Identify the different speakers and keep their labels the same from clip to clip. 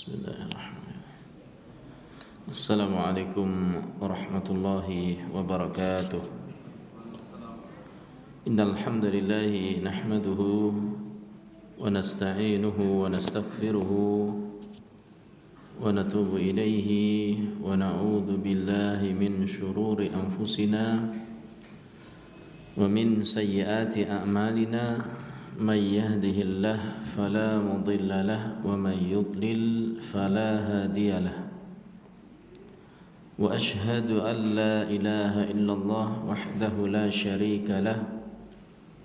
Speaker 1: Bismillahirrahmanirrahim. Assalamualaikum warahmatullahi wabarakatuh. Innal hamdalillah nahmaduhu wa nasta'inuhu wa nastaghfiruhu wa natubu ilayhi wa na'udzu billahi min shururi anfusina wa min sayyiati a'malina. من يهده الله فلا مضل له ومن يضلل فلا هادي له وأشهد أن لا إله إلا الله وحده لا شريك له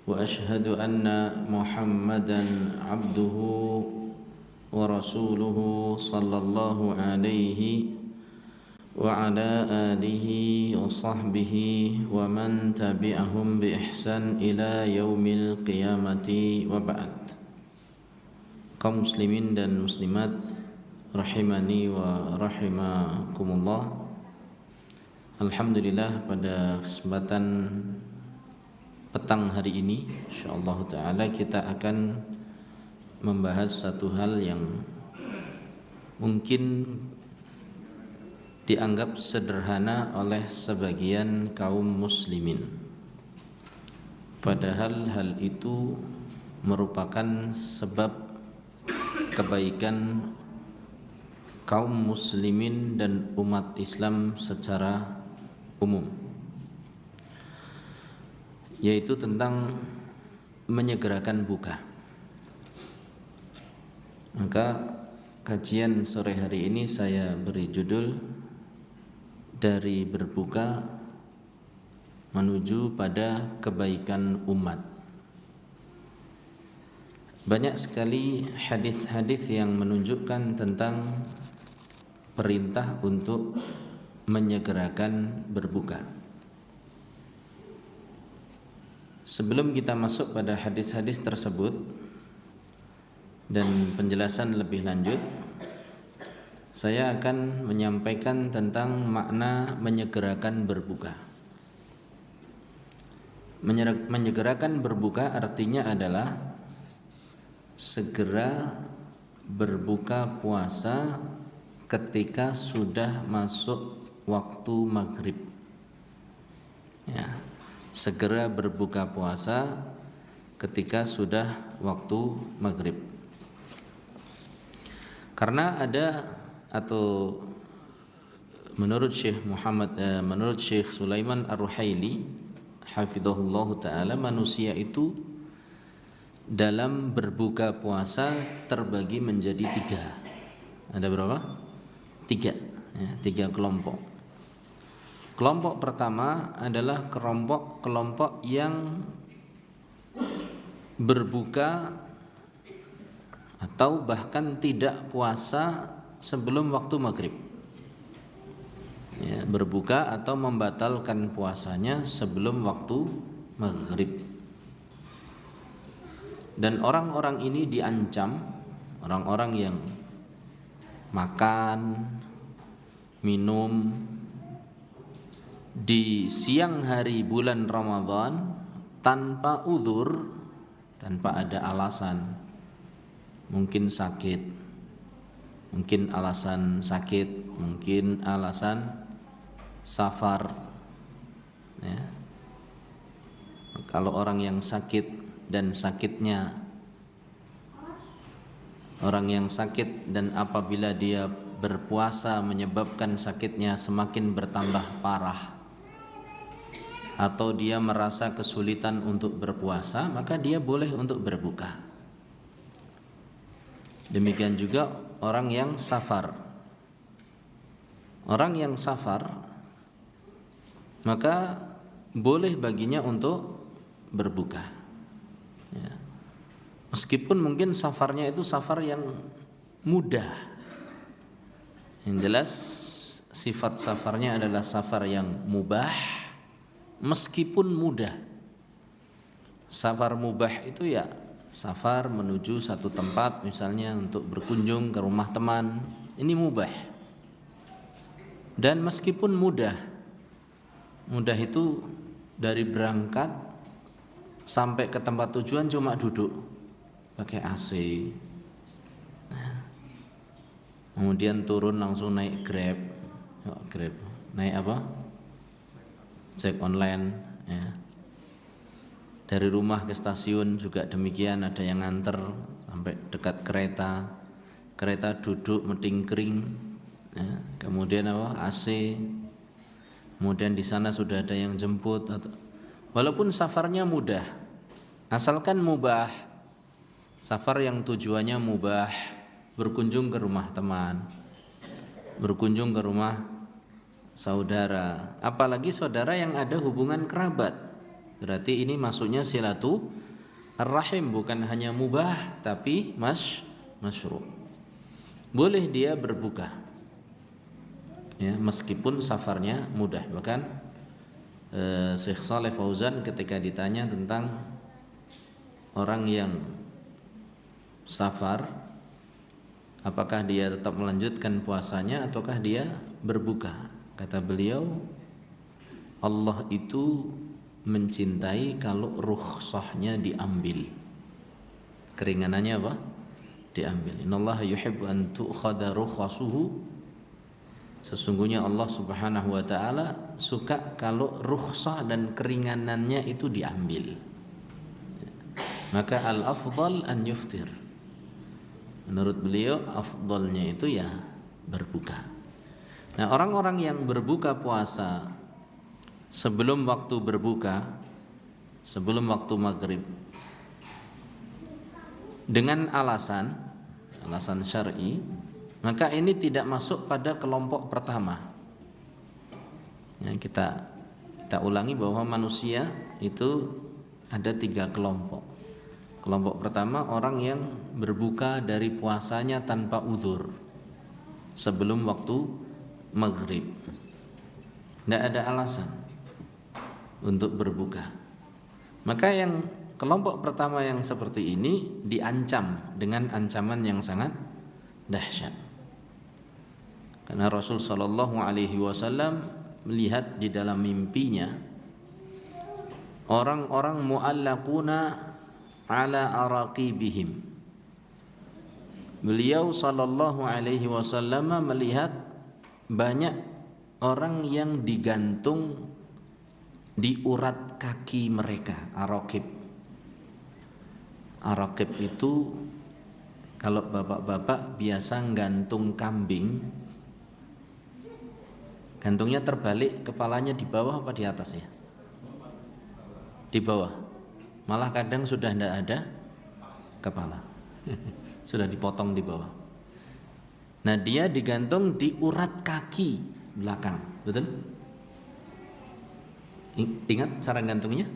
Speaker 1: وأشهد أن محمدا عبده ورسوله صلى الله عليه وعلى آله وصحبه ومن تبعهم بإحسان إلى يوم القيامة وبعد. Kaum muslimin dan muslimat rahimani wa rahimakumullah. Alhamdulillah, pada kesempatan petang hari ini insyaallah taala kita akan membahas satu hal yang mungkin dianggap sederhana oleh sebagian kaum muslimin, padahal hal itu merupakan sebab kebaikan kaum muslimin dan umat Islam secara umum, yaitu tentang menyegerakan buka. Maka kajian sore hari ini saya beri judul dari berbuka menuju pada kebaikan umat. Banyak sekali hadis-hadis yang menunjukkan tentang perintah untuk menyegerakan berbuka. Sebelum kita masuk pada hadis-hadis tersebut dan penjelasan lebih lanjut, saya akan menyampaikan tentang makna menyegerakan berbuka. Menyegerakan berbuka artinya adalah segera berbuka puasa ketika sudah masuk waktu maghrib. Ya, segera berbuka puasa ketika sudah waktu maghrib. Karena ada, atau menurut Syekh Sulaiman Ar-Ruhaili hafizahullah taala, manusia itu dalam berbuka puasa terbagi menjadi tiga. Ada berapa? Tiga, ya, tiga kelompok. Kelompok pertama adalah kelompok yang berbuka atau bahkan tidak puasa sebelum waktu maghrib, ya, berbuka atau membatalkan puasanya sebelum waktu maghrib. Dan orang-orang ini diancam, orang-orang yang makan, minum di siang hari bulan Ramadan tanpa uzur, tanpa ada alasan, mungkin sakit, mungkin alasan sakit, mungkin alasan safar, ya. Kalau orang yang sakit dan apabila dia berpuasa menyebabkan sakitnya semakin bertambah parah, atau dia merasa kesulitan untuk berpuasa, maka dia boleh untuk berbuka. Demikian juga orang yang safar. Orang yang safar maka boleh baginya untuk berbuka, ya. Meskipun mungkin safarnya itu safar yang mudah. Yang jelas sifat safarnya adalah safar yang mubah meskipun mudah. Safar mubah itu ya safar menuju satu tempat, misalnya untuk berkunjung ke rumah teman, ini mubah. Dan meskipun mudah itu dari berangkat sampai ke tempat tujuan cuma duduk pakai AC. kemudian turun langsung naik Grab, naik apa? Cek online, ya. Dari rumah ke stasiun juga demikian, ada yang nganter sampai dekat kereta duduk medingkring, ya. Kemudian apa? AC, kemudian di sana sudah ada yang jemput, walaupun safarnya mudah, asalkan mubah, safar yang tujuannya mubah, berkunjung ke rumah teman, berkunjung ke rumah saudara, apalagi saudara yang ada hubungan kerabat, berarti ini masuknya silaturahim, bukan hanya mubah tapi masyru'. Boleh dia berbuka, ya, meskipun safarnya mudah. Bahkan Syekh Shalih Fauzan ketika ditanya tentang orang yang safar, apakah dia tetap melanjutkan puasanya ataukah dia berbuka, kata beliau, Allah itu mencintai kalau rukhsahnya diambil, keringanannya apa? Diambil. Innallaha yuhibbu an tu'khadha rukhsasuhu, sesungguhnya Allah Subhanahu wa taala suka kalau rukhsah dan keringanannya itu diambil. Maka al-afdal an yuftir, menurut beliau afdalnya itu ya berbuka. Nah, orang-orang yang berbuka puasa sebelum waktu berbuka, sebelum waktu maghrib, dengan alasan syar'i, maka ini tidak masuk pada kelompok pertama. Ya, kita ulangi bahwa manusia itu ada 3 kelompok. Kelompok pertama, orang yang berbuka dari puasanya tanpa uzur sebelum waktu maghrib, tidak ada alasan untuk berbuka. Maka yang kelompok pertama yang seperti ini diancam dengan ancaman yang sangat dahsyat. Karena Rasul sallallahu alaihi wasallam melihat di dalam mimpinya orang-orang mu'allaquna ala araqibihim. Beliau sallallahu alaihi wasallam melihat banyak orang yang digantung di urat kaki mereka, araqib. Araqib itu kalau bapak-bapak biasa gantung kambing, gantungnya terbalik, kepalanya di bawah apa di atas ya? Di bawah. Malah kadang sudah tidak ada kepala, sudah dipotong di bawah. Nah, dia digantung di urat kaki belakang, betul? Ingat cara gantungnya?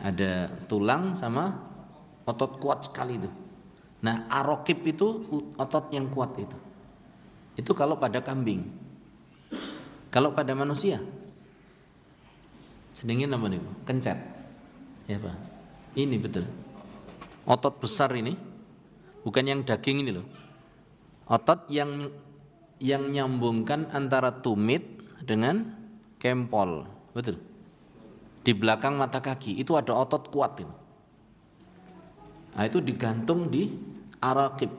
Speaker 1: Ada tulang sama otot kuat sekali itu. Nah, arokib itu otot yang kuat itu. Itu kalau pada kambing. Kalau pada manusia, sedingin apa nih? Kencet. Ya Pak. Ini betul. Otot besar ini, bukan yang daging ini loh. Otot yang nyambungkan antara tumit dengan kempol, betul. Di belakang mata kaki itu ada otot kuat itu. Nah, itu digantung di araqib.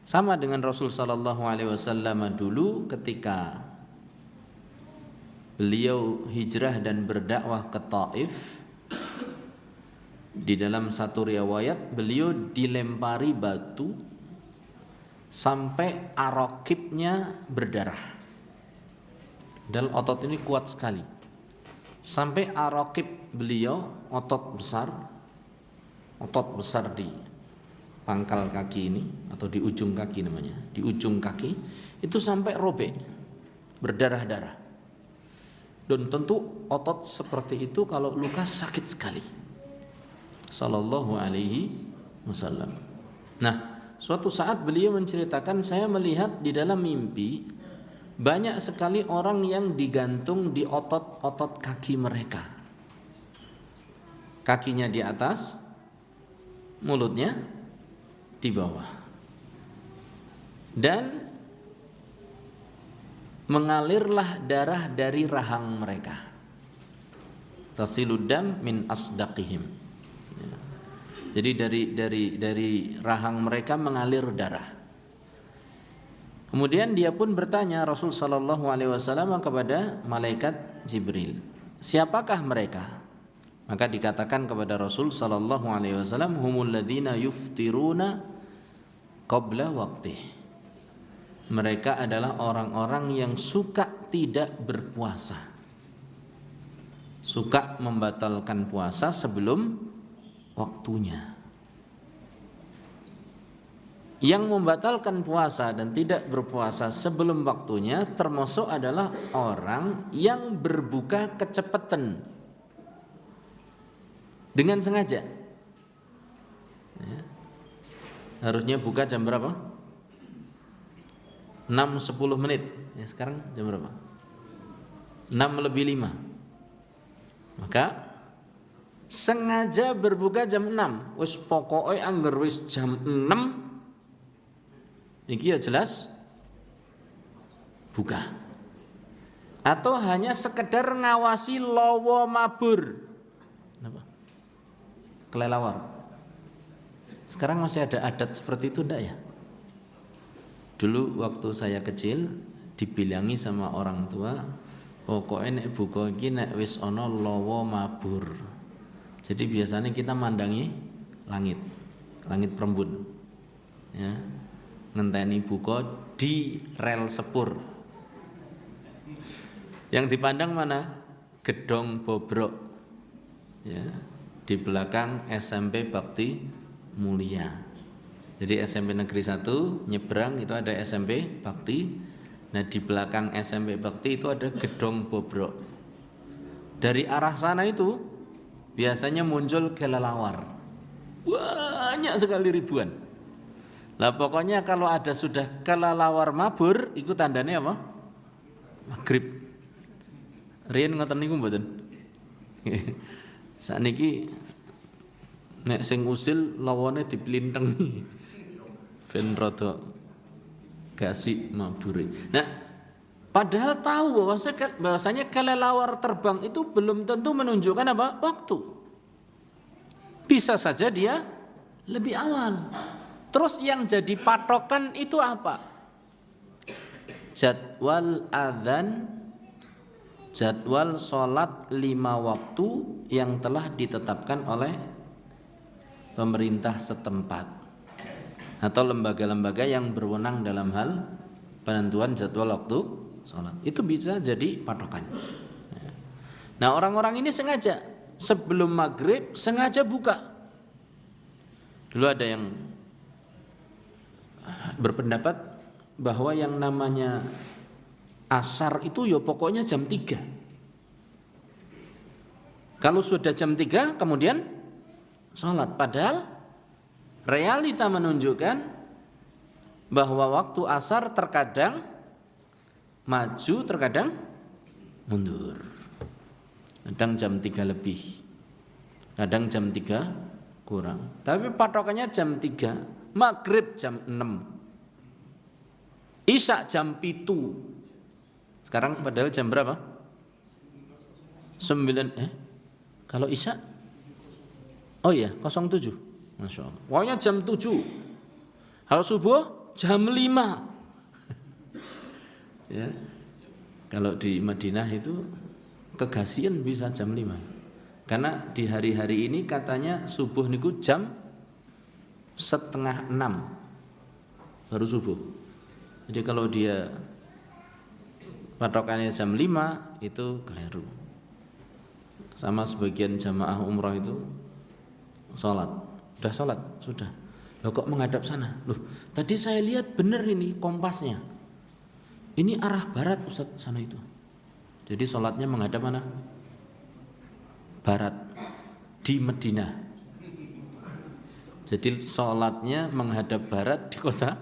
Speaker 1: Sama dengan Rasul sallallahu alaihi wasallam dulu ketika beliau hijrah dan berdakwah ke Taif. Di dalam satu riwayat beliau dilempari batu sampai araqibnya berdarah. Dan otot ini kuat sekali. Sampai araqib beliau, otot besar di pangkal kaki ini atau di ujung kaki namanya, di ujung kaki itu sampai robek, berdarah-darah. Dan tentu otot seperti itu kalau luka sakit sekali. Sallallahu alaihi wasallam. Nah, suatu saat beliau menceritakan, saya melihat di dalam mimpi banyak sekali orang yang digantung di otot-otot kaki mereka. Kakinya di atas, mulutnya di bawah. Dan mengalirlah darah dari rahang mereka. Tasiludam min asdaqihim. Jadi dari rahang mereka mengalir darah. Kemudian dia pun bertanya Rasul sallallahu alaihi wasallam kepada malaikat Jibril, siapakah mereka? Maka dikatakan kepada Rasul sallallahu alaihi wasallam, humul ladzina yuftiruna qabla waqtih. Mereka adalah orang-orang yang suka tidak berpuasa, suka membatalkan puasa sebelum waktunya. Yang membatalkan puasa dan tidak berpuasa sebelum waktunya termasuk adalah orang yang berbuka kecepatan dengan sengaja. Ya. Harusnya buka jam berapa? 6.10 menit. Ya, sekarang jam berapa? 6:05. Maka sengaja berbuka jam 6. Wis pokoke angger wis jam 6 iki ya jelas buka. Atau hanya sekedar ngawasi lowo mabur. Kenapa? Kelelawar. Sekarang masih ada adat seperti itu enggak ya? Dulu waktu saya kecil dibilangi sama orang tua, pokoknya nek buka iki nek wis ana lowo mabur. Jadi biasanya kita mandangi langit perembun. Ya. Ngenteni buka di rel sepur. Yang dipandang mana? Gedong Bobrok. Ya, di belakang SMP Bakti Mulia. Jadi SMP Negeri 1 nyebrang itu ada SMP Bakti. Nah, di belakang SMP Bakti itu ada Gedong Bobrok. Dari arah sana itu biasanya muncul kelelawar. Banyak sekali ribuan. Lah pokoknya kalau ada sudah kelelawar mabur, itu tandanya apa? Maghrib. Riyen ngoten niku mboten. Sakniki nek sing usil lawane diplintengi. Ben rada gasik mabure. Nah, padahal tahu bahwasanya kelelawar terbang itu belum tentu menunjukkan apa? Waktu. Bisa saja dia lebih awal. Terus yang jadi patokan itu apa? Jadwal adzan, jadwal sholat 5 waktu yang telah ditetapkan oleh pemerintah setempat atau lembaga-lembaga yang berwenang dalam hal penentuan jadwal waktu sholat. Itu bisa jadi patokan. Nah, orang-orang ini sengaja sebelum maghrib sengaja buka. Dulu ada yang berpendapat bahwa yang namanya asar itu ya pokoknya jam 3. Kalau sudah jam 3 kemudian sholat. Padahal realita menunjukkan bahwa waktu asar terkadang maju, terkadang mundur. Kadang jam 3 lebih, kadang jam 3 kurang. Tapi patokannya jam 3. Maghrib jam 6, Isya jam 7. Sekarang padahal jam berapa? 9. Kalau Isya? Oh iya 07. Masya Allah. Pokoknya jam 7. Kalau subuh jam 5. Ya. Kalau di Madinah itu kegasian bisa jam 5. Karena di hari-hari ini katanya subuh niku jam 5:30 baru subuh. Jadi kalau dia patokannya jam 5 itu keliru. Sama sebagian jamaah umrah itu sholat. Sudah sholat? Sudah. Loh kok menghadap sana? Loh tadi saya lihat benar ini kompasnya. Ini arah barat Ustaz sana itu. Jadi sholatnya menghadap mana? Barat. Di Madinah. Jadi sholatnya menghadap barat di kota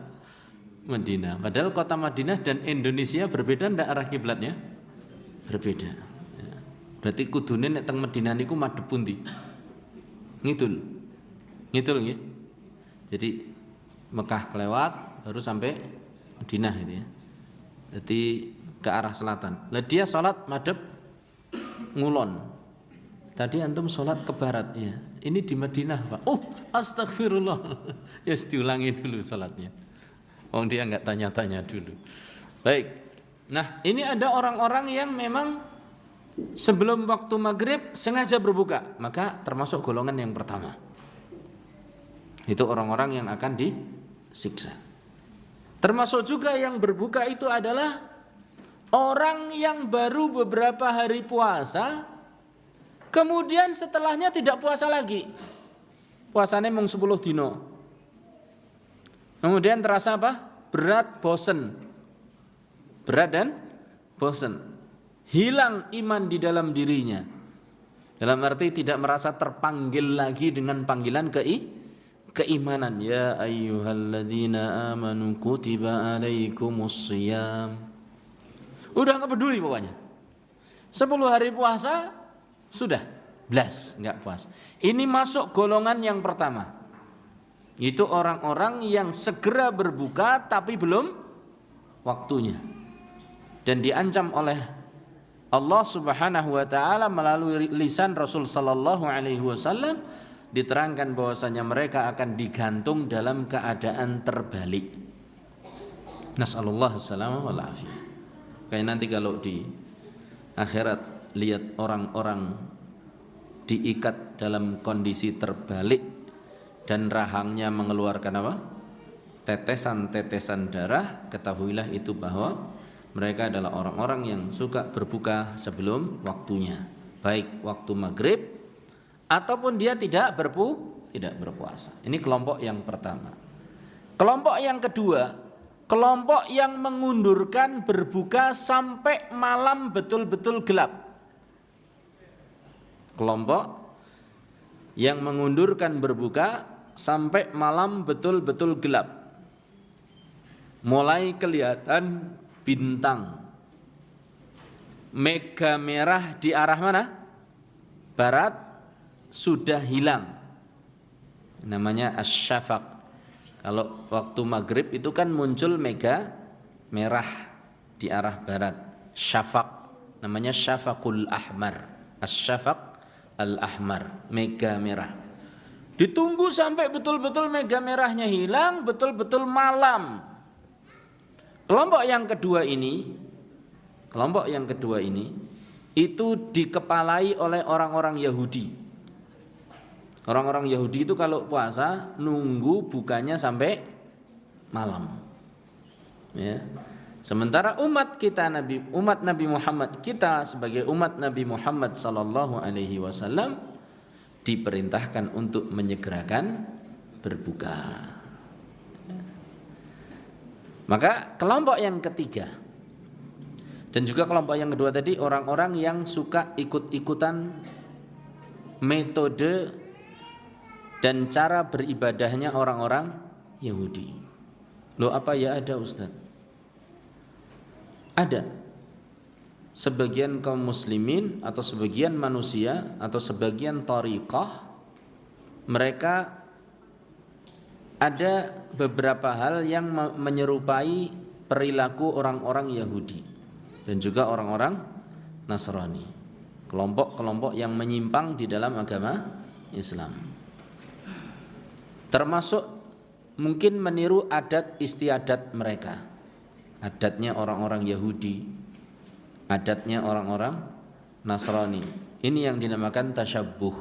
Speaker 1: Madinah. Padahal kota Madinah dan Indonesia berbeda ndak arah kiblatnya? Berbeda. Ya. Berarti kudune nek teng Madinah niku madhep pundi? Ngidul. Ngidul nggih. Jadi Mekah kelewat baru sampai Madinah itu ya. Jadi ke arah selatan. Lah dia sholat madhep ngulon. Tadi antum sholat ke barat ya. Ini di Madinah Pak. Oh astagfirullah. Ya diulangi dulu sholatnya. Wong dia nggak tanya-tanya dulu. Baik. Nah, ini ada orang-orang yang memang sebelum waktu maghrib sengaja berbuka, maka termasuk golongan yang pertama. Itu orang-orang yang akan disiksa. Termasuk juga yang berbuka itu adalah orang yang baru beberapa hari puasa, kemudian setelahnya tidak puasa lagi. Puasanya mung 10 dino. Kemudian terasa apa? Berat, bosen. Berat dan bosen. Hilang iman di dalam dirinya. Dalam arti tidak merasa terpanggil lagi dengan panggilan keimanan. Ya ayyuhalladzina amanu kutiba alaikumussyiyam. Udah nggak peduli pokoknya. 10 hari puasa sudah blas, nggak puas. Ini masuk golongan yang pertama. Itu orang-orang yang segera berbuka tapi belum waktunya. Dan diancam oleh Allah Subhanahu wa taala melalui lisan Rasul sallallahu alaihi wasallam, diterangkan bahwasanya mereka akan digantung dalam keadaan terbalik. Nasallallahu alaihi wal afiyah. Kayak nanti kalau di akhirat lihat orang-orang diikat dalam kondisi terbalik dan rahangnya mengeluarkan apa? Tetesan-tetesan darah, ketahuilah itu bahwa mereka adalah orang-orang yang suka berbuka sebelum waktunya, baik waktu maghrib ataupun dia tidak berpuasa. Ini kelompok yang pertama. Kelompok yang kedua, kelompok yang mengundurkan berbuka sampai malam betul-betul gelap. Kelompok yang mengundurkan berbuka sampai malam betul-betul gelap. Mulai kelihatan bintang mega merah di arah mana? Barat sudah hilang. Namanya asyafaq. Kalau waktu maghrib itu kan muncul mega merah di arah barat. Syafaq. Namanya syafaqul ahmar. Asyafaq al-ahmar, mega merah. Ditunggu sampai betul-betul mega merahnya hilang, betul-betul malam. Kelompok yang kedua ini itu dikepalai oleh orang-orang Yahudi. Orang-orang Yahudi itu kalau puasa nunggu bukanya sampai malam. Ya. Sementara umat Nabi Muhammad, kita sebagai umat Nabi Muhammad sallallahu alaihi wasallam diperintahkan untuk menyegerakan berbuka. Maka kelompok yang ketiga dan juga kelompok yang kedua tadi orang-orang yang suka ikut-ikutan metode dan cara beribadahnya orang-orang Yahudi. Loh, apa ya ada, Ustaz? Ada sebagian kaum muslimin atau sebagian manusia atau sebagian thariqah, mereka ada beberapa hal yang menyerupai perilaku orang-orang Yahudi dan juga orang-orang Nasrani, kelompok-kelompok yang menyimpang di dalam agama Islam, termasuk mungkin meniru adat istiadat mereka. Adatnya orang-orang Yahudi, adatnya orang-orang Nasrani. Ini yang dinamakan tasyabbuh.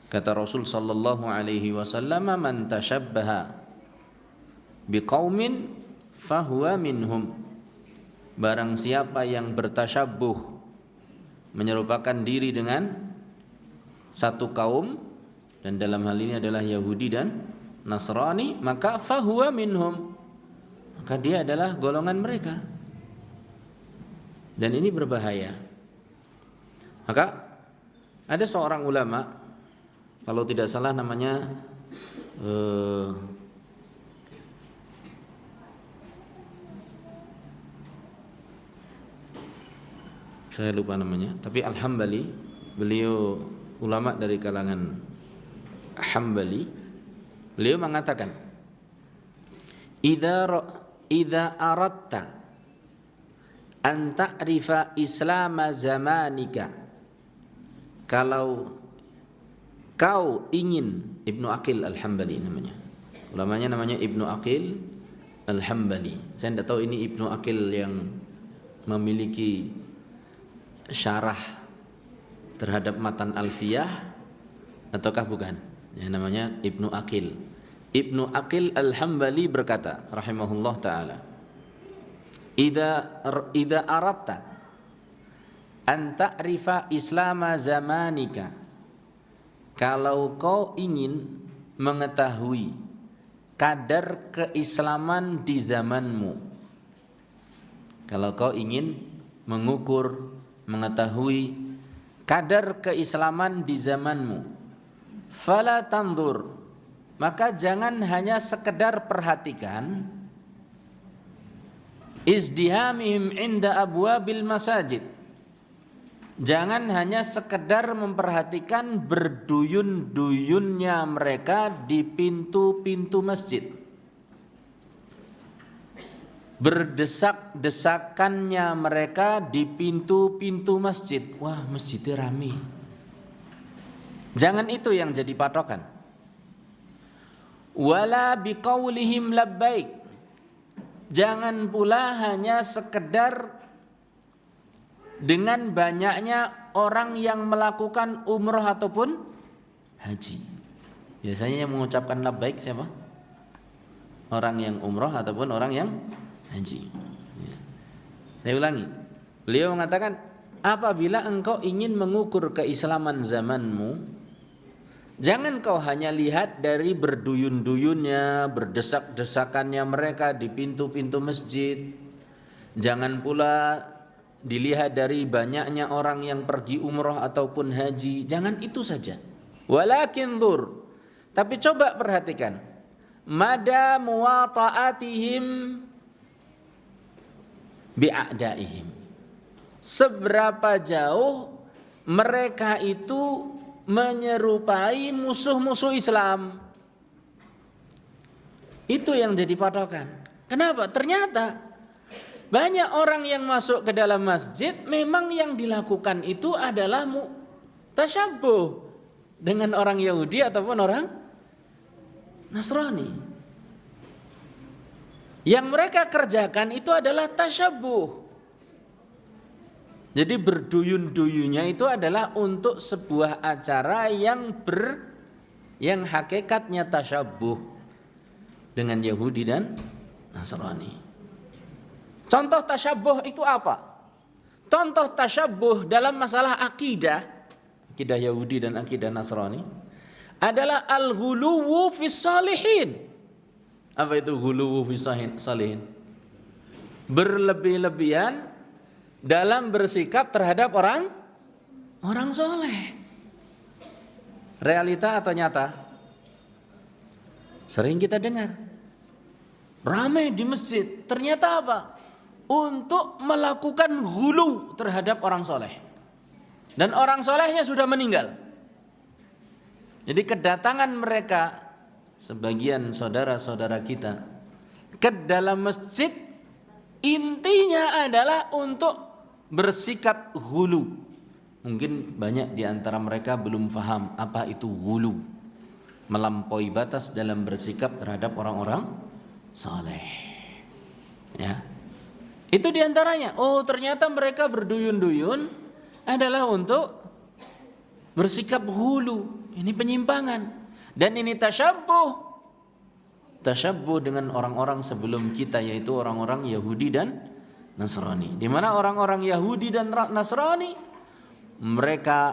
Speaker 1: Kata Rasul sallallahu alaihi wasallam, "Man tashabbaha biqaumin fahuwa minhum." Barang siapa yang bertasyabbuh, menyerupakan diri dengan satu kaum, dan dalam hal ini adalah Yahudi dan Nasrani, maka fahuwa minhum, maka dia adalah golongan mereka. Dan ini berbahaya. Maka ada seorang ulama, kalau tidak salah namanya saya lupa namanya, tapi Al-Hambali, beliau ulama dari kalangan Hambali. Beliau mengatakan, Idza aratta an ta'rifa Islam zamanika, kalau kau ingin, Ibnu Aqil Al-Hambali namanya, ulamanya namanya Ibnu Aqil Al-Hambali. Saya tidak tahu ini Ibnu Aqil yang memiliki syarah terhadap matan Alfiyah ataukah bukan. Yang namanya Ibnu Aqil. Ibnu Aqil Al-Hambali berkata rahimahullah taala, Ida aratta an ta'rifa islama zamanika, kalau kau ingin mengetahui kadar keislaman di zamanmu, kalau kau ingin mengukur, mengetahui kadar keislaman di zamanmu, fala tandur, maka jangan hanya sekedar perhatikan izdihamihim inda abwabil masajid, jangan hanya sekedar memperhatikan berduyun-duyunnya mereka di pintu-pintu masjid, berdesak-desakannya mereka di pintu-pintu masjid. Wah, masjidnya rame. Jangan itu yang jadi patokan. Wala biqaulihim labbaik, jangan pula hanya sekedar dengan banyaknya orang yang melakukan umroh ataupun haji. Biasanya yang mengucapkan labbaik siapa? Orang yang umroh ataupun orang yang haji. Saya ulangi. Beliau mengatakan, apabila engkau ingin mengukur keislaman zamanmu, jangan kau hanya lihat dari berduyun-duyunnya, berdesak-desakannya mereka di pintu-pintu masjid. Jangan pula dilihat dari banyaknya orang yang pergi umroh ataupun haji. Jangan itu saja. Walakin dzur, tapi coba perhatikan, mada muwata'atihim bi'a'daihim, seberapa jauh mereka itu menyerupai musuh-musuh Islam. Itu yang jadi patokan. Kenapa? Ternyata banyak orang yang masuk ke dalam masjid, memang yang dilakukan itu adalah tasyabbuh dengan orang Yahudi ataupun orang Nasrani. Yang mereka kerjakan itu adalah tasyabbuh. Jadi berduyun-duyunnya itu adalah untuk sebuah acara yang hakikatnya tasyabbuh dengan Yahudi dan Nasrani. Contoh tasyabbuh itu apa? Contoh tasyabbuh dalam masalah akidah Yahudi dan akidah Nasrani adalah al-ghuluwu fis salihin. Apa itu ghuluwu fis salihin? Berlebih-lebihan dalam bersikap terhadap orang soleh. Realita atau nyata? Sering kita dengar. Ramai di masjid. Ternyata apa? Untuk melakukan ghulu terhadap orang soleh. Dan orang solehnya sudah meninggal. Jadi kedatangan mereka, sebagian saudara-saudara kita, ke dalam masjid, intinya adalah untuk bersikap ghulu. Mungkin banyak di antara mereka belum paham apa itu ghulu. Melampaui batas dalam bersikap terhadap orang-orang saleh. Ya. Itu di antaranya. Oh, ternyata mereka berduyun-duyun adalah untuk bersikap ghulu. Ini penyimpangan. Dan ini tasyabbuh. Tasyabbuh dengan orang-orang sebelum kita, yaitu orang-orang Yahudi dan Nasrani. Di mana orang-orang Yahudi dan Nasrani mereka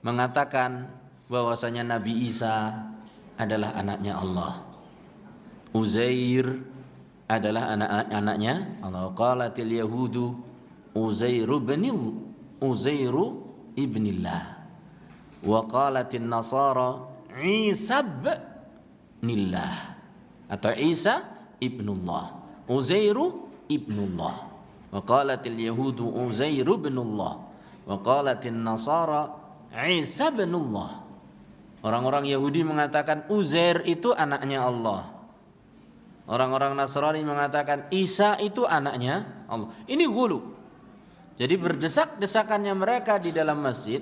Speaker 1: mengatakan bahwasanya Nabi Isa adalah anaknya Allah. Uzair adalah anak-anaknya Allah. Qalatil yahudu Uzairu ibnillah. Wa qalatin nasara Isa ibnillah, atau Isa ibnullah. Uzairu ibnullah. Wa qalatil yahudu Uzairu ibnullah. Wa qalatin nasara Isa ibnullah. Orang-orang Yahudi mengatakan Uzair itu anaknya Allah. Orang-orang Nasrani mengatakan Isa itu anaknya Allah. Ini ghulu. Jadi berdesak-desakannya mereka di dalam masjid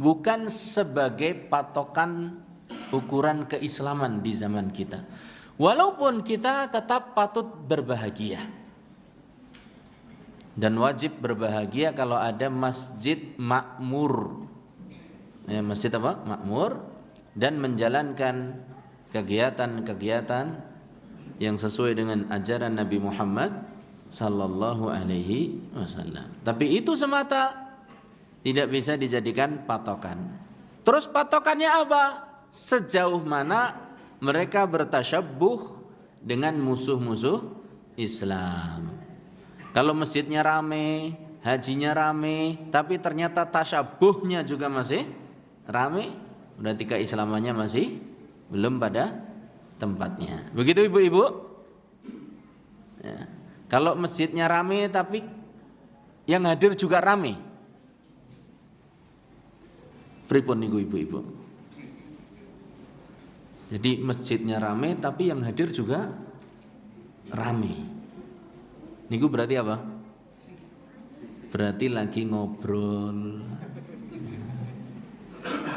Speaker 1: bukan sebagai patokan ukuran keislaman di zaman kita. Walaupun kita tetap patut berbahagia dan wajib berbahagia kalau ada masjid makmur. Masjid apa? Makmur, dan menjalankan kegiatan-kegiatan yang sesuai dengan ajaran Nabi Muhammad sallallahu alaihi wasallam. Tapi itu semata tidak bisa dijadikan patokan. Terus patokannya apa? Sejauh mana mereka bertasyabbuh dengan musuh-musuh Islam. Kalau masjidnya rame, hajinya rame, tapi ternyata tasyabuhnya juga masih rame, berarti keislamannya masih belum pada tempatnya. Begitu ibu-ibu? Ya. Kalau masjidnya rame tapi yang hadir juga rame, pripun niku ibu-ibu? Jadi masjidnya rame tapi yang hadir juga rame. Niku berarti apa? Berarti lagi ngobrol.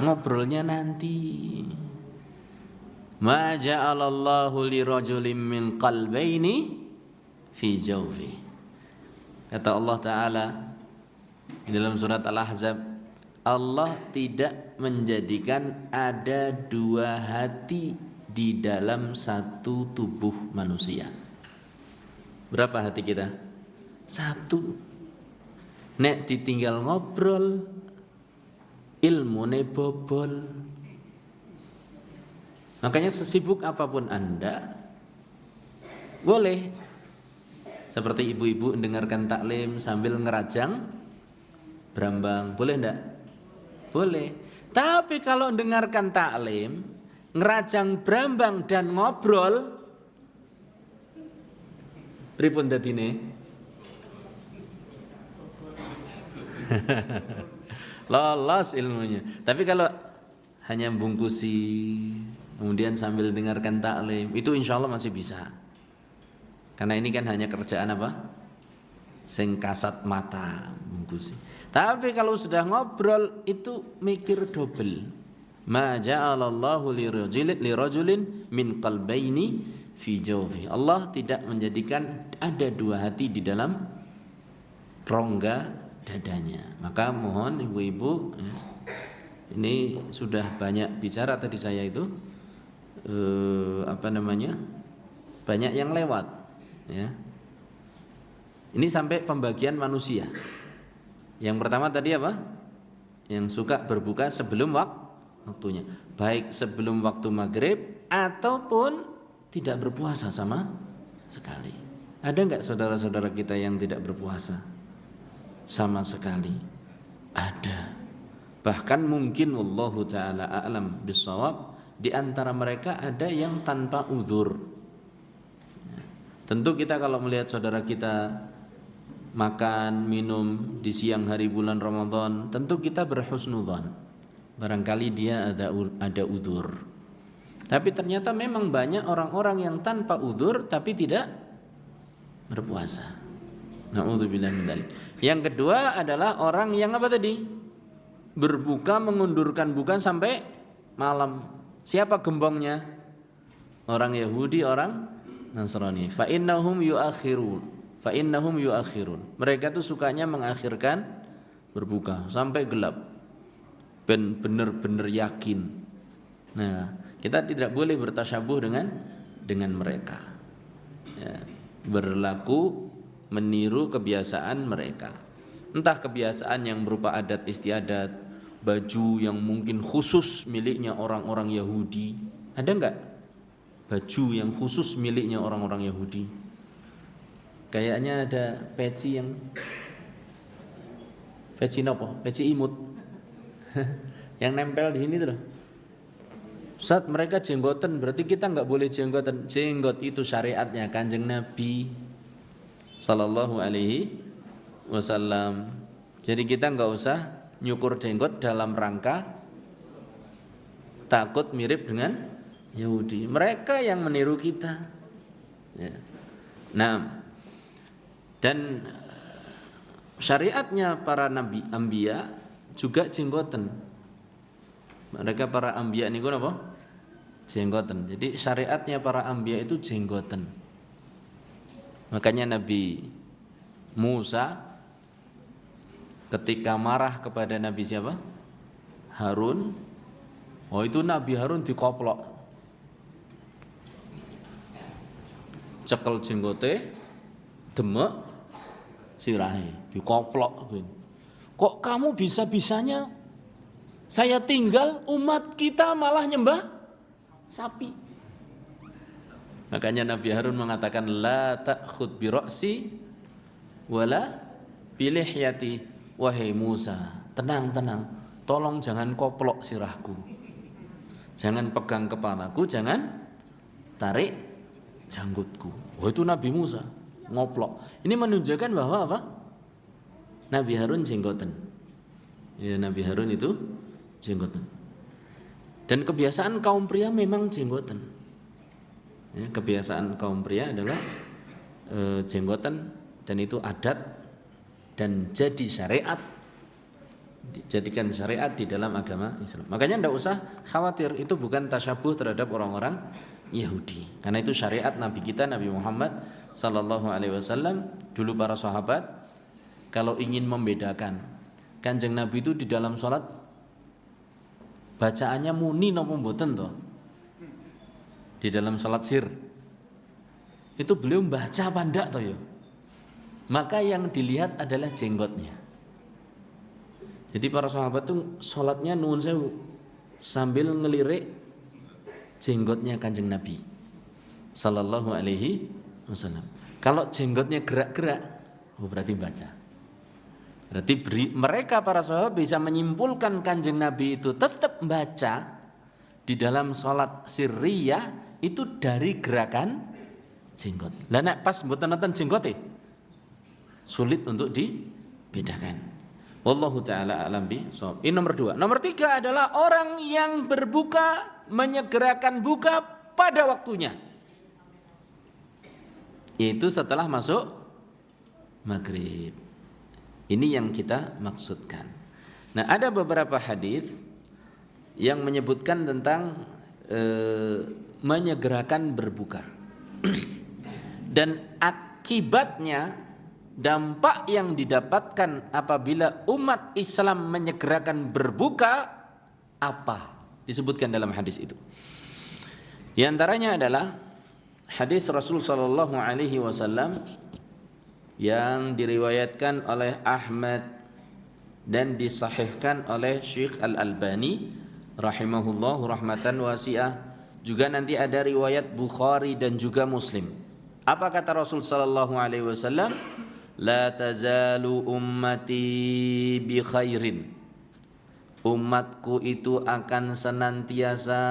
Speaker 1: Ngobrolnya nanti. Ma ja'alallahu li rajulin min qalbaini fi jawfi. Kata Allah Ta'ala dalam surat Al-Ahzab, Allah tidak menjadikan ada dua hati di dalam satu tubuh manusia. Berapa hati kita? Satu. Nek ditinggal ngobrol, ilmune bobol. Makanya sesibuk apapun Anda, boleh seperti ibu-ibu mendengarkan taklim sambil ngerajang brambang, boleh enggak? Boleh. Tapi kalau mendengarkan taklim, ngerajang brambang dan ngobrol, pripun dadine? Lolos ilmunya. Tapi kalau hanya bungkusi kemudian sambil dengarkan taklim, itu insya Allah masih bisa. Karena ini kan hanya kerjaan apa? Sing kasat mata bungkusi. Tapi kalau sudah ngobrol itu mikir double. Ma ja'alallahu li rajulin min qalbaini fi jawfi. Allah tidak menjadikan ada dua hati di dalam rongga dadanya. Maka mohon ibu-ibu, ini sudah banyak bicara tadi saya itu, banyak yang lewat, ya. Ini sampai pembagian manusia. Yang pertama tadi apa? Yang suka berbuka sebelum waktunya, baik sebelum waktu maghrib ataupun tidak berpuasa sama sekali. Ada enggak saudara-saudara kita yang tidak berpuasa sama sekali? Ada. Bahkan mungkin wallahu taala a'lam bissawab, di antara mereka ada yang tanpa uzur. Tentu kita kalau melihat saudara kita makan, minum di siang hari bulan Ramadan, tentu kita berhusnudzan. Barangkali dia ada uzur. Tapi ternyata memang banyak orang-orang yang tanpa uzur tapi tidak berpuasa. Na'udzubillah min dzalik. Yang kedua adalah orang yang apa tadi? Berbuka mengundurkan buka sampai malam. Siapa gembongnya? Orang Yahudi, orang Nasrani. Fa innahum yuakhirun. Mereka tuh sukanya mengakhirkan berbuka sampai gelap. Benar-benar yakin. Nah, kita tidak boleh bertasyabuh dengan mereka. Ya, berlaku meniru kebiasaan mereka. Entah kebiasaan yang berupa adat istiadat, baju yang mungkin khusus miliknya orang-orang Yahudi. Ada enggak baju yang khusus miliknya orang-orang Yahudi? Kayaknya ada peci nopo? Peci imut. Yang nempel di sini tuh. Ustaz, mereka jenggotan, berarti kita enggak boleh jenggotan. Jenggot itu syariatnya Kanjeng Nabi sallallahu alaihi wasallam. Jadi kita enggak usah nyukur jenggot dalam rangka takut mirip dengan Yahudi. Mereka yang meniru kita. Ya. Nah, dan syariatnya para nabi anbiya juga jenggotan. Mereka para anbiya niku napa? jenggoten. Jadi syariatnya para anbiya itu jenggoten. Makanya Nabi Musa ketika marah kepada Nabi siapa? Harun. Oh itu Nabi Harun dikoplok. Cekel jenggote, demek sirahe, dikoplok. Kok kamu bisa-bisanya saya tinggal, umat kita malah nyembah sapi. Makanya Nabi Harun mengatakan la ta'khud bi ra'si wala bi lihyati. Wahai Musa, tenang, tolong jangan koplok sirahku, jangan pegang kepalaku, jangan tarik janggutku. Oh itu Nabi Musa ngoplok. Ini menunjukkan bahwa apa? Nabi Harun jenggoten. Ya, Nabi Harun itu jenggoten. Dan kebiasaan kaum pria memang jenggoten. Ya, kebiasaan kaum pria adalah jenggoten, dan itu adat dan jadi syariat, dijadikan syariat di dalam agama Islam. Makanya tidak usah khawatir, itu bukan tasyabuh terhadap orang-orang Yahudi, karena itu syariat Nabi kita Nabi Muhammad sallallahu alaihi wasallam. Dulu para sahabat kalau ingin membedakan Kanjeng Nabi itu di dalam sholat bacaannya muni napa mboten toh? Di dalam sholat sir itu beliau baca apa ndak toh ya? Maka yang dilihat adalah jenggotnya. Jadi para sahabat itu sholatnya nuwun sewu sambil ngelirik jenggotnya Kanjeng Nabi sallallahu alaihi wasallam. Kalau jenggotnya gerak-gerak, oh berarti baca. Berarti mereka para sahabat bisa menyimpulkan Kanjeng Nabi itu tetap baca di dalam sholat sirriyah itu dari gerakan jenggot. Lah nek pas mboten nonton jenggote sulit untuk dibedakan. Wallahu taala alam bishawab. Ini nomor 2. Nomor 3 adalah orang yang berbuka menyegerakan buka pada waktunya, yaitu setelah masuk maghrib. Ini yang kita maksudkan. Nah, ada beberapa hadis yang menyebutkan tentang menyegerakan berbuka dan akibatnya, dampak yang didapatkan apabila umat Islam menyegerakan berbuka apa? Disebutkan dalam hadis itu. Di antaranya adalah hadis Rasul sallallahu alaihi wasallam yang diriwayatkan oleh Ahmad dan disahihkan oleh Syekh Al-Albani rahimahullahu rahmatan wasi'ah. Juga nanti ada riwayat Bukhari dan juga Muslim. Apa kata Rasul sallallahu alaihi wasallam? La tazalu ummati bi khairin. Umatku itu akan senantiasa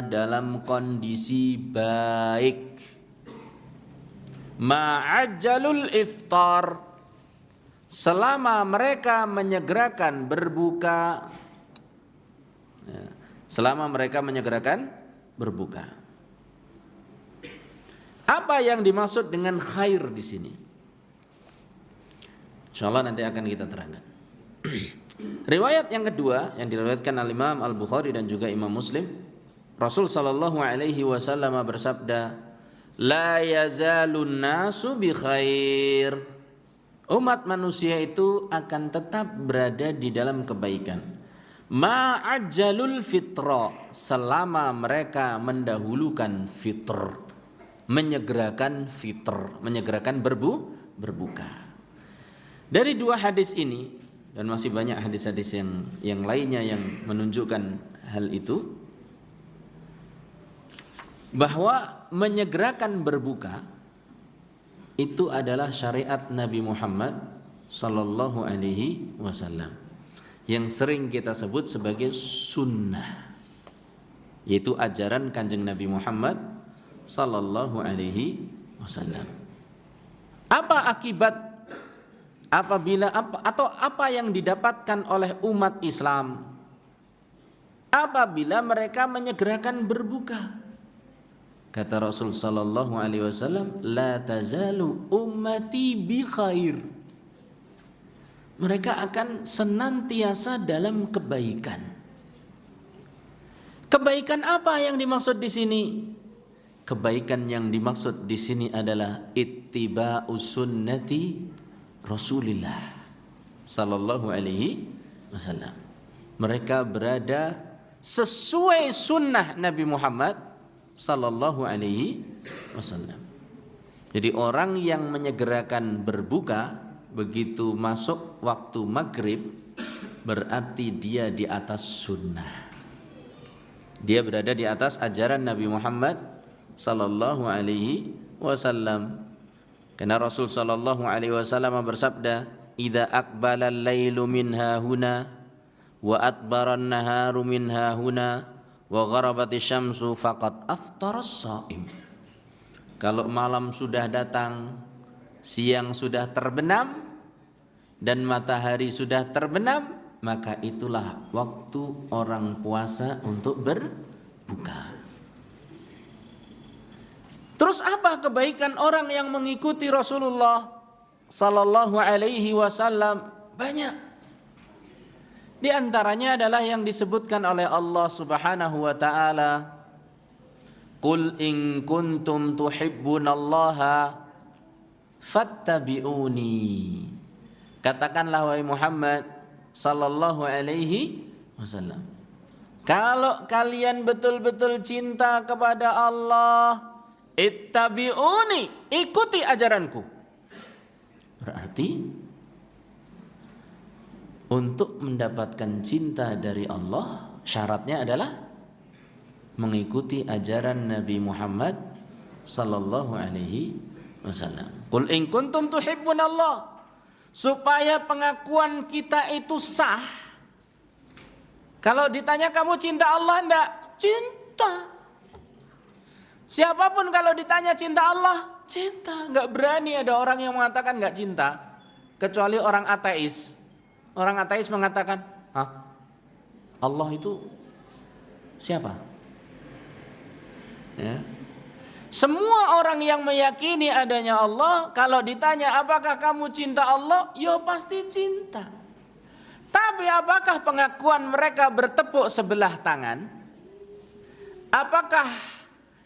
Speaker 1: dalam kondisi baik. Ma'ajjalul iftar, selama mereka menyegerakan berbuka. Selama mereka menyegerakan berbuka. Apa yang dimaksud dengan khair di sini? Insyaallah nanti akan kita terangkan. Riwayat yang kedua yang diriwayatkan oleh Imam Al-Bukhari dan juga Imam Muslim, Rasul sallallahu alaihi wasallam bersabda, "La yazalun nasu bi khair." Umat manusia itu akan tetap berada di dalam kebaikan. Ma'ajjalul fitra, selama mereka mendahulukan fitr, menyegerakan fitr, menyegerakan berbuka. Dari dua hadis ini dan masih banyak hadis-hadis yang lainnya yang menunjukkan hal itu, bahwa menyegerakan berbuka itu adalah syariat Nabi Muhammad sallallahu alaihi wasallam yang sering kita sebut sebagai sunnah, yaitu ajaran Kanjeng Nabi Muhammad sallallahu alaihi wasallam. Apa akibat apabila apa yang didapatkan oleh umat Islam apabila mereka menyegerakan berbuka? Kata Rasul sallallahu alaihi wasallam, la tazalu ummati bi khair. Mereka akan senantiasa dalam kebaikan. Kebaikan apa yang dimaksud di sini? Kebaikan yang dimaksud di sini adalah ittiba'us sunnati Rasulillah sallallahu alaihi wasallam. Mereka berada sesuai sunnah Nabi Muhammad sallallahu alaihi wasallam. Jadi orang yang menyegerakan berbuka begitu masuk waktu maghrib berarti dia di atas sunnah. Dia berada di atas ajaran Nabi Muhammad sallallahu alaihi wasallam. Karena Rasul sallallahu alaihi wasallam bersabda, "Idza aqbala al-lailu min hahuna wa adbara an-naharu min hahuna wa gharabatis syamsu faqad aftara as-shaim." Kalau malam sudah datang, siang sudah terbenam dan matahari sudah terbenam, maka itulah waktu orang puasa untuk berbuka. Terus apa kebaikan orang yang mengikuti Rasulullah sallallahu alaihi wasallam? Banyak. Di antaranya adalah yang disebutkan oleh Allah Subhanahu wa taala, "Qul in kuntum tuhibbunallaha fattabi'uni." Katakanlah wahai Muhammad sallallahu alaihi wasallam, kalau kalian betul-betul cinta kepada Allah, ittabi'uni, ikuti ajaranku. Berarti untuk mendapatkan cinta dari Allah, syaratnya adalah mengikuti ajaran Nabi Muhammad sallallahu alaihi wasallam. Qul in kuntum tuhibbunallah, supaya pengakuan kita itu sah. Kalau ditanya kamu cinta Allah enggak? Cinta. Siapapun kalau ditanya cinta Allah, cinta. Enggak berani ada orang yang mengatakan enggak cinta, kecuali orang ateis. Orang ateis mengatakan, "Hah? Allah itu siapa?" Ya. Semua orang yang meyakini adanya Allah, kalau ditanya apakah kamu cinta Allah, ya pasti cinta. Tapi apakah pengakuan mereka bertepuk sebelah tangan? Apakah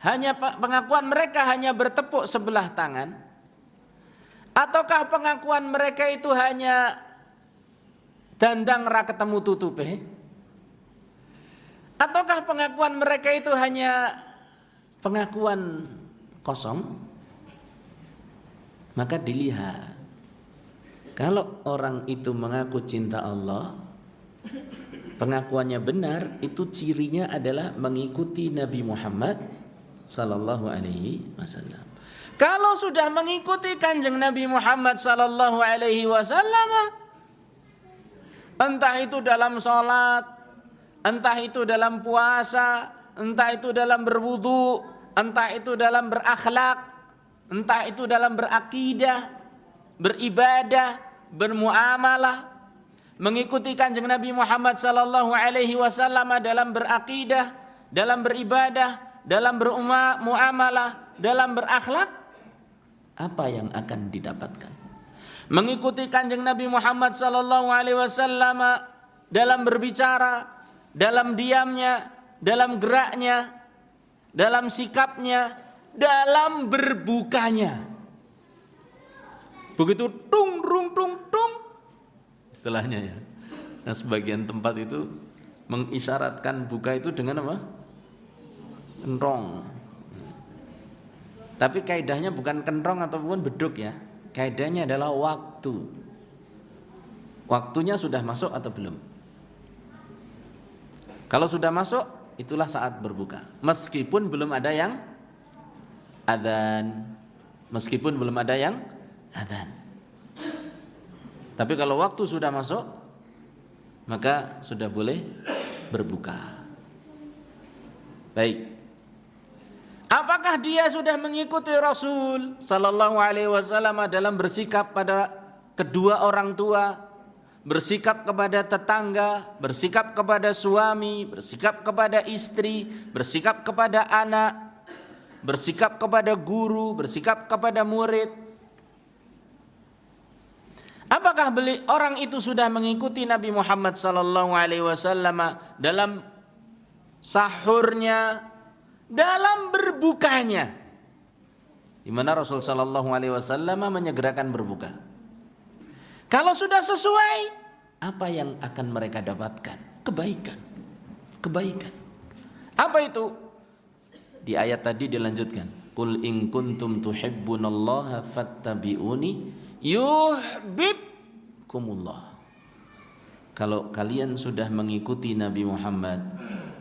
Speaker 1: hanya pengakuan mereka hanya bertepuk sebelah tangan? Ataukah pengakuan mereka itu hanya dandang ra ketemu tutupe? Ataukah pengakuan mereka itu hanya pengakuan kosong? Maka dilihat, kalau orang itu mengaku cinta Allah, pengakuannya benar, itu cirinya adalah mengikuti Nabi Muhammad sallallahu alaihi wasallam. Kalau sudah mengikuti kanjeng Nabi Muhammad sallallahu alaihi wasallam, entah itu dalam sholat, entah itu dalam puasa, entah itu dalam berwudu, entah itu dalam berakhlak, entah itu dalam berakidah, beribadah, bermuamalah, mengikuti kanjeng Nabi Muhammad sallallahu alaihi wasallam dalam berakidah, dalam beribadah, dalam bermuamalah, dalam berakhlak, apa yang akan didapatkan? Mengikuti kanjeng Nabi Muhammad sallallahu alaihi wasallam dalam berbicara, dalam diamnya, dalam geraknya, dalam sikapnya, dalam berbukanya. Begitu tung rung tung tung istilahnya ya. Nah, sebagian tempat itu mengisyaratkan buka itu dengan apa? Kentrong. Tapi kaidahnya bukan kentrong ataupun beduk ya. Kaidahnya adalah waktu. Waktunya sudah masuk atau belum? Kalau sudah masuk, itulah saat berbuka. Meskipun belum ada yang adzan, meskipun belum ada yang adzan. Tapi kalau waktu sudah masuk, maka sudah boleh berbuka. Baik. Apakah dia sudah mengikuti Rasul sallallahu alaihi wasallam dalam bersikap pada kedua orang tua, bersikap kepada tetangga, bersikap kepada suami, bersikap kepada istri, bersikap kepada anak, bersikap kepada guru, bersikap kepada murid? Apakah orang itu sudah mengikuti Nabi Muhammad sallallahu alaihi wasallam dalam sahurnya, dalam berbukanya. Di mana Rasul sallallahu alaihi wasallam menyegerakan berbuka. Kalau sudah sesuai, apa yang akan mereka dapatkan? Kebaikan. Kebaikan. Apa itu? Di ayat tadi dilanjutkan. Qul in kuntum tuhibbunallaha fattabi'uni yuhibbukumullah. Kalau kalian sudah mengikuti Nabi Muhammad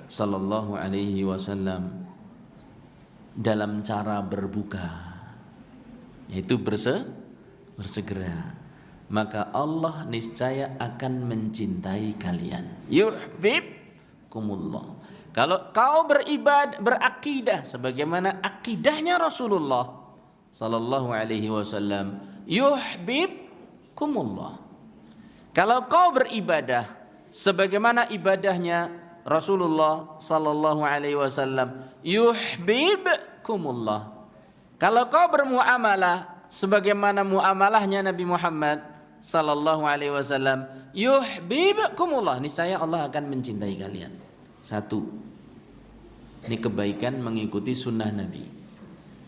Speaker 1: sallallahu alaihi wasallam dalam cara berbuka, yaitu bersegera, maka Allah niscaya akan mencintai kalian. Yuhibbukumullah. Kalau kau berakidah sebagaimana akidahnya Rasulullah sallallahu alaihi wasallam, yuhibbukumullah. Kalau kau beribadah sebagaimana ibadahnya Rasulullah sallallahu alaihi wasallam, yuhibbukumullah. Kalau kau bermuamalah sebagaimana muamalahnya Nabi Muhammad sallallahu alaihi wasallam, yuhibbukumullah, niscaya Allah akan mencintai kalian. Satu, ini kebaikan mengikuti sunnah Nabi,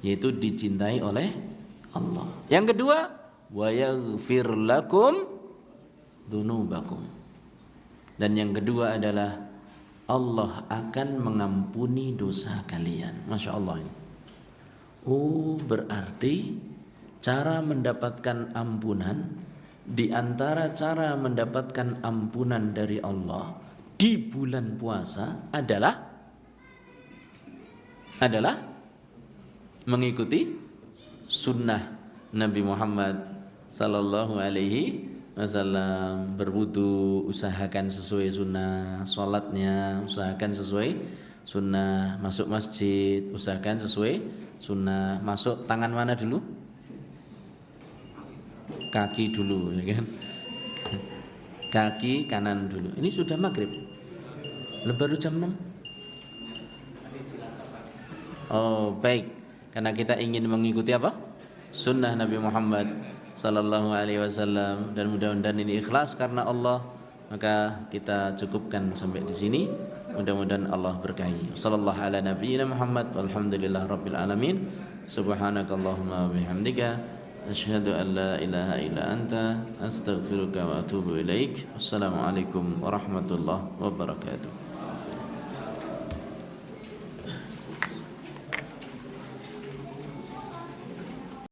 Speaker 1: yaitu dicintai oleh Allah. Yang kedua, wa yaghfir lakum dzunubakum. Dan yang kedua adalah Allah akan mengampuni dosa kalian. Masya Allah. Oh, berarti cara mendapatkan ampunan, di antara cara mendapatkan ampunan dari Allah di bulan puasa adalah mengikuti sunnah Nabi Muhammad sallallahu alaihi wasallam. Berwudu, usahakan sesuai sunnah. Sholatnya usahakan sesuai sunnah. Masuk masjid usahakan sesuai sunnah. Masuk tangan mana dulu? Kaki dulu, ya kan? Kaki kanan dulu. Ini sudah maghrib. Baru jam 6. Oh, baik. Karena kita ingin mengikuti apa? Sunnah Nabi Muhammad sallallahu alaihi wasallam, dan mudah-mudahan ini ikhlas karena Allah, maka kita cukupkan sampai di sini. Mudah-mudahan Allah berkahi. Sallallahu ala nabiyyina Muhammad walhamdulillah rabbil alamin. Subhanakallahumma wa bihamdika asyhadu an la ilaha illa anta astaghfiruka wa atubu ilaik. Wassalamualaikum warahmatullahi wabarakatuh.